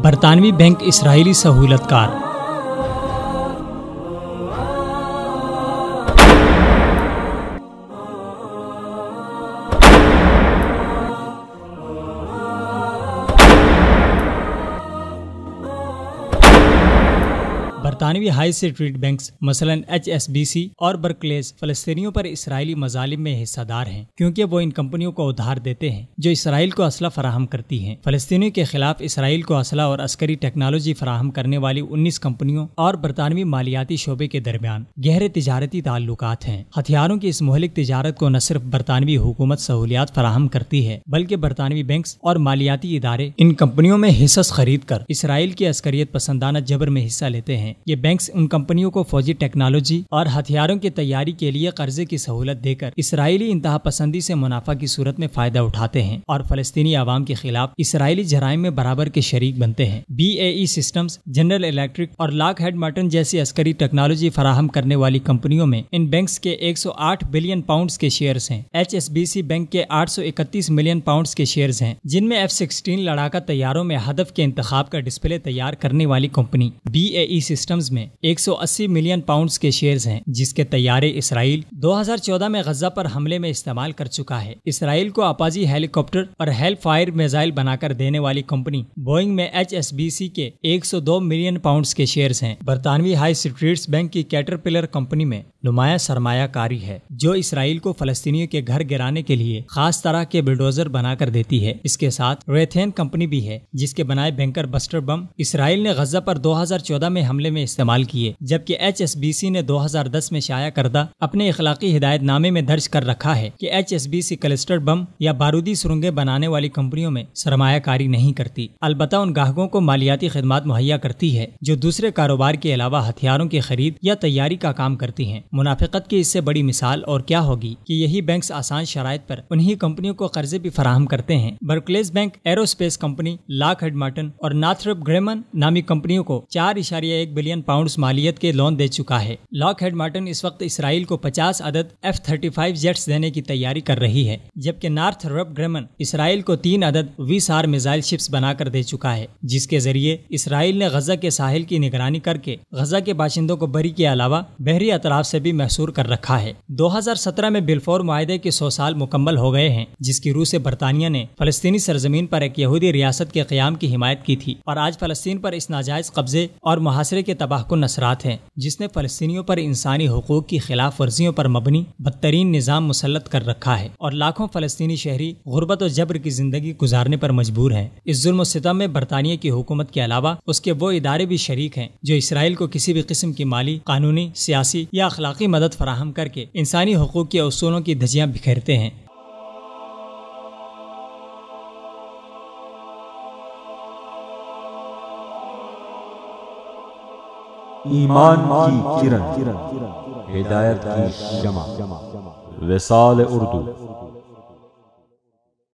برطانوی بینک اسرائیلی سہولت کار برطانوی ہائی اسٹریٹ بینکس مثلاً HSBC اور برکلیز فلسطینیوں پر اسرائیلی مظالم میں حصہ دار ہیں کیونکہ وہ ان کمپنیوں کو ادھار دیتے ہیں جو اسرائیل کو اسلحہ فراہم کرتی ہیں۔ فلسطینیوں کے خلاف اسرائیل کو اسلحہ اور عسکری ٹیکنالوجی فراہم کرنے والی 19 کمپنیوں اور برطانوی مالیاتی شعبے کے درمیان گہرے تجارتی تعلقات ہیں۔ ہتھیاروں کی اس مہلک تجارت کو نہ صرف برطانوی حکومت سہولیات فراہم کرتی ہے بلکہ برطانوی بینکس اور مالیاتی ادارے ان کمپنیوں میں حصص خرید کر اسرائیل کی عسکریت پسندانہ جبر میں حصہ لیتے ہیں۔ یہ بینکس ان کمپنیوں کو فوجی ٹیکنالوجی اور ہتھیاروں کی تیاری کے لیے قرضے کی سہولت دے کر اسرائیلی انتہا پسندی سے منافع کی صورت میں فائدہ اٹھاتے ہیں اور فلسطینی عوام کے خلاف اسرائیلی جرائم میں برابر کے شریک بنتے ہیں۔ BAE سسٹمز، جنرل الیکٹرک اور لاک ہیڈ مارٹن جیسی عسکری ٹیکنالوجی فراہم کرنے والی کمپنیوں میں ان بینکس کے 108 بلین پاؤنڈز کے شیئرز ہیں۔ HSBC بینک کے 831 ملین پاؤنڈز کے شیئرز ہیں جن میں F-16 لڑاکا طیاروں میں ہدف کے انتخاب کا ڈسپلے تیار کرنے والی کمپنی BAE سسٹمز میں 180 ملین پاؤنڈز کے شیئرز ہیں جس کے طیارے اسرائیل 2014 میں غزہ پر حملے میں استعمال کر چکا ہے۔ اسرائیل کو آپاجی ہیلی کاپٹر اور ہیل فائر میزائل بنا کر دینے والی کمپنی بوئنگ میں HSBC کے 102 ملین پاؤنڈز کے شیئرز ہیں۔ برطانوی ہائی اسٹریٹس بینک کی کیٹرپلر کمپنی میں نمایاں سرمایہ کاری ہے جو اسرائیل کو فلسطینیوں کے گھر گرانے کے لیے خاص طرح کے بلڈوزر بنا کر دیتی ہے۔ اس کے ساتھ ریتھین کمپنی بھی ہے جس کے بنائے بنکر بسٹر بم اسرائیل نے غزہ پر 2014 میں حملے میں استعمال کیے، جبکہ HSBC نے 2010 میں شائع کردہ اپنے اخلاقی ہدایت نامے میں درج کر رکھا ہے کہ HSBC کلسٹر بم یا بارودی سرنگیں بنانے والی کمپنیوں میں سرمایہ کاری نہیں کرتی، البتہ ان گاہکوں کو مالیاتی خدمات مہیا کرتی ہے جو دوسرے کاروبار کے علاوہ ہتھیاروں کی خرید یا تیاری کا کام کرتی ہیں۔ منافقت کی اس سے بڑی مثال اور کیا ہوگی کہ یہی بینکس آسان شرائط پر انہی کمپنیوں کو قرضے بھی فراہم کرتے ہیں۔ Barclays bank aerospace company, Lockheed Martin اور ناتھرپ گریمن نامی کمپنیوں کو 4.1 بلین پاؤنڈز مالیت کے لون دے چکا ہے۔ لاک ہیڈ مارٹن اس وقت اسرائیل کو 50 عدد F-35 جیٹس دینے کی تیاری کر رہی ہے، جبکہ ناتھرپ گریمن اسرائیل کو 3 عدد VSAR میزائل شپس بنا کر دے چکا ہے جس کے ذریعے اسرائیل نے غزہ کے ساحل کی نگرانی کر کے غزہ کے باشندوں کو بری کے علاوہ بحری اطراف سے بھی محصور کر رکھا ہے۔ 2017 میں بلفور معاہدے کے 100 سال مکمل ہو گئے ہیں جس کی روح سے برطانیہ نے فلسطینی سرزمین پر ایک یہودی ریاست کے قیام کی حمایت کی تھی، اور آج فلسطین پر اس ناجائز قبضے اور محاصرے کے تباہ کن اثرات ہیں جس نے فلسطینیوں پر انسانی حقوق کی خلاف ورزیوں پر مبنی بدترین نظام مسلط کر رکھا ہے، اور لاکھوں فلسطینی شہری غربت و جبر کی زندگی گزارنے پر مجبور ہیں۔ اس ظلم و ستم میں برطانیہ کی حکومت کے علاوہ اس کے وہ ادارے بھی شریک ہیں جو اسرائیل کو کسی بھی قسم کی مالی، قانونی، سیاسی یا اخلاقی مدد فراہم کر کے انسانی حقوق کے اصولوں کی دھجیاں بکھیرتے ہیں۔ ایمان کی کرن، ہدایت کی شمع، وصال اردو۔